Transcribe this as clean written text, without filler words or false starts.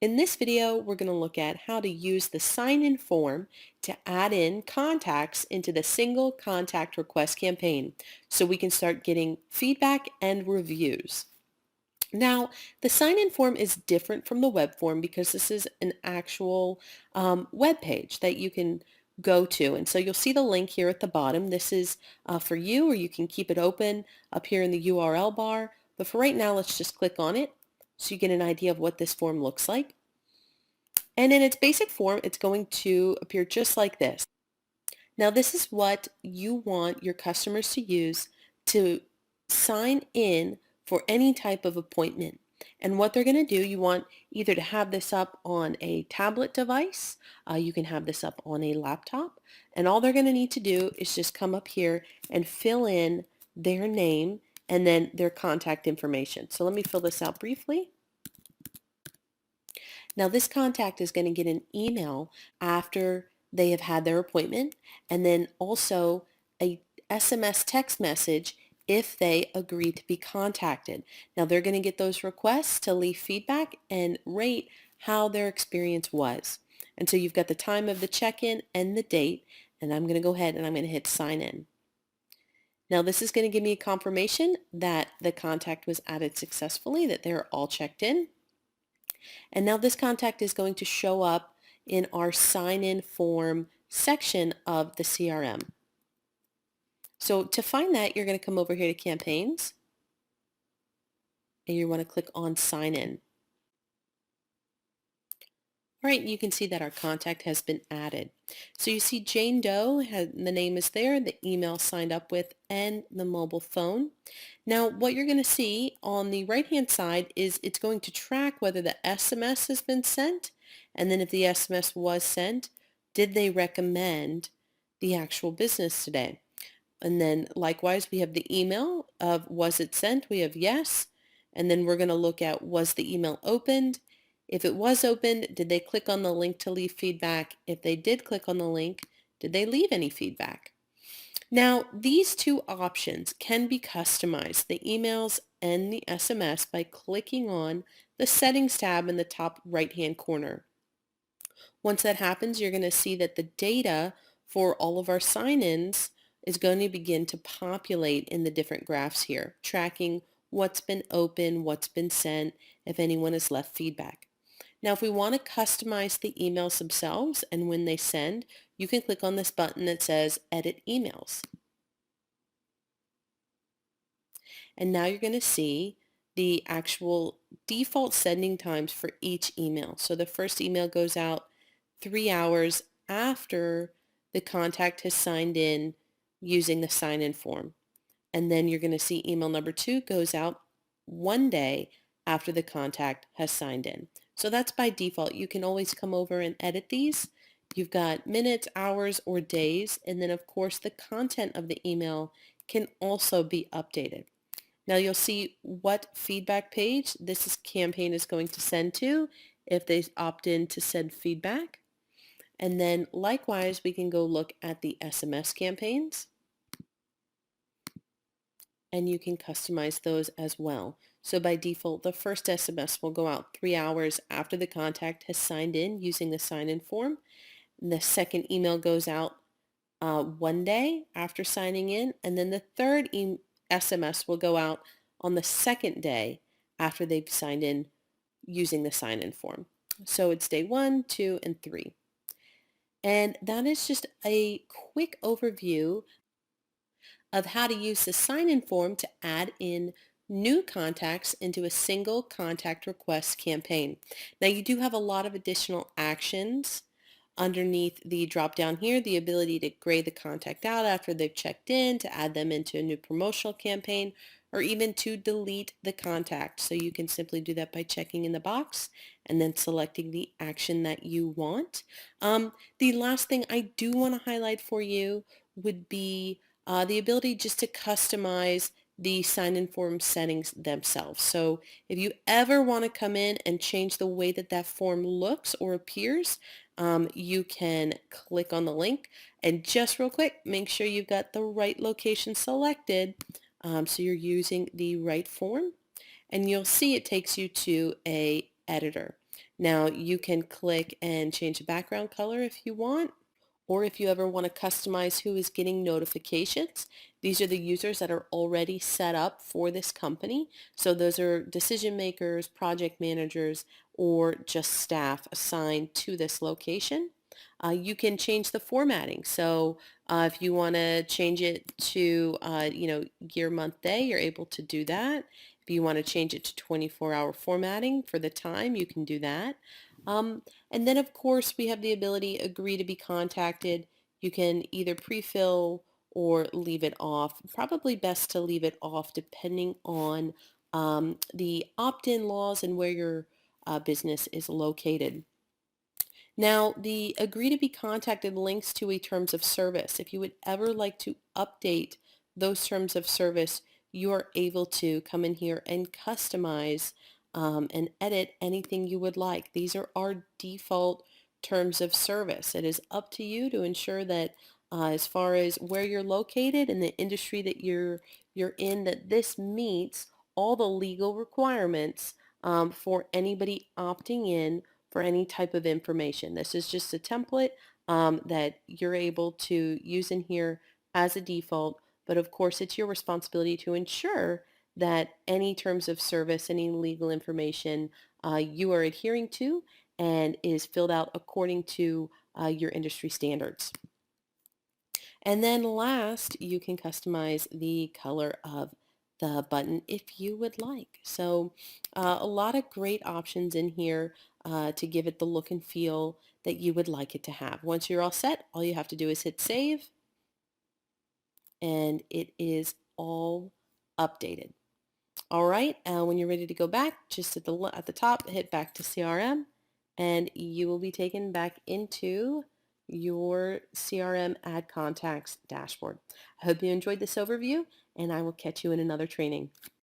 In this video, we're going to look at how to use the sign-in form to add in contacts into the single contact request campaign so we can start getting feedback and reviews. Now, the sign-in form is different from the web form because this is an actual web page that you can go to. And so you'll see the link here at the bottom. This is for you, or you can keep it open up here in the URL bar. But for right now, let's just click on it so you get an idea of what this form looks like. And in its basic form, it's going to appear just like this. Now, this is what you want your customers to use to sign in for any type of appointment. And what they're going to do, you want either to have this up on a tablet device, you can have this up on a laptop, and all they're going to need to do is just come up here and fill in their name and then their contact information. So let me fill this out briefly. Now this contact is going to get an email after they have had their appointment, and then also a SMS text message if they agree to be contacted. Now they're going to get those requests to leave feedback and rate how their experience was. And so you've got the time of the check-in and the date, and I'm going to go ahead and I'm going to hit sign in. Now this is going to give me a confirmation that the contact was added successfully, that they're all checked in. And now this contact is going to show up in our sign-in form section of the CRM. So to find that, you're going to come over here to Campaigns, and you want to click on Sign In. All right, you can see that our contact has been added. So you see Jane Doe, the name is there, the email signed up with, and the mobile phone. Now, what you're going to see on the right-hand side is it's going to track whether the SMS has been sent, and then if the SMS was sent, did they recommend the actual business today? And then likewise, we have the email of was it sent? We have yes. And then we're going to look at was the email opened? If it was opened, did they click on the link to leave feedback? If they did click on the link, did they leave any feedback? Now, these two options can be customized, the emails and the SMS, by clicking on the Settings tab in the top right-hand corner. Once that happens, you're going to see that the data for all of our sign-ins is going to begin to populate in the different graphs here, tracking what's been open, what's been sent, if anyone has left feedback. Now, if we want to customize the emails themselves and when they send, you can click on this button that says Edit Emails. And now you're going to see the actual default sending times for each email. So the first email goes out 3 hours after the contact has signed in using the sign-in form. And then you're going to see email number 2 goes out 1 day after the contact has signed in. So that's by default. You can always come over and edit these. You've got minutes, hours, or days, and then of course the content of the email can also be updated. Now you'll see what feedback page this campaign is going to send to if they opt in to send feedback. And then likewise, we can go look at the SMS campaigns, and you can customize those as well. So by default, the first SMS will go out 3 hours after the contact has signed in using the sign-in form. And the second email goes out 1 day after signing in, and then the third SMS will go out on the second day after they've signed in using the sign-in form. So it's day 1, 2, and 3. And that is just a quick overview of how to use the sign-in form to add in new contacts into a single contact request campaign. Now you do have a lot of additional actions underneath the drop down here, the ability to gray the contact out after they've checked in, to add them into a new promotional campaign, or even to delete the contact. So you can simply do that by checking in the box and then selecting the action that you want. The last thing I do want to highlight for you would be the ability just to customize the sign-in form settings themselves. So if you ever want to come in and change the way that that form looks or appears, you can click on the link, and just real quick, make sure you've got the right location selected, so you're using the right form, and you'll see it takes you to a editor. Now you can click and change the background color if you want, or if you ever want to customize who is getting notifications. These are the users that are already set up for this company. So those are decision makers, project managers, or just staff assigned to this location. You can change the formatting. So if you want to change it to, year, month, day, you're able to do that. If you want to change it to 24-hour formatting for the time, you can do that. Um, and then, of course, we have the ability agree to be contacted. You can either pre-fill or leave it off. Probably best to leave it off depending on the opt-in laws and where your business is located. Now, the agree to be contacted links to a terms of service. If you would ever like to update those terms of service, you are able to come in here and customize and edit anything you would like. These are our default terms of service. It is up to you to ensure that as far as where you're located and the industry that you're in, that this meets all the legal requirements for anybody opting in for any type of information. This is just a template that you're able to use in here as a default, but of course it's your responsibility to ensure that any terms of service, any legal information you are adhering to and is filled out according to your industry standards. And then last, you can customize the color of the button if you would like. So a lot of great options in here to give it the look and feel that you would like it to have. Once you're all set, all you have to do is hit save and it is all updated. All right, when you're ready to go back, just at the top, hit back to CRM, and you will be taken back into your CRM Ad Contacts dashboard. I hope you enjoyed this overview, and I will catch you in another training.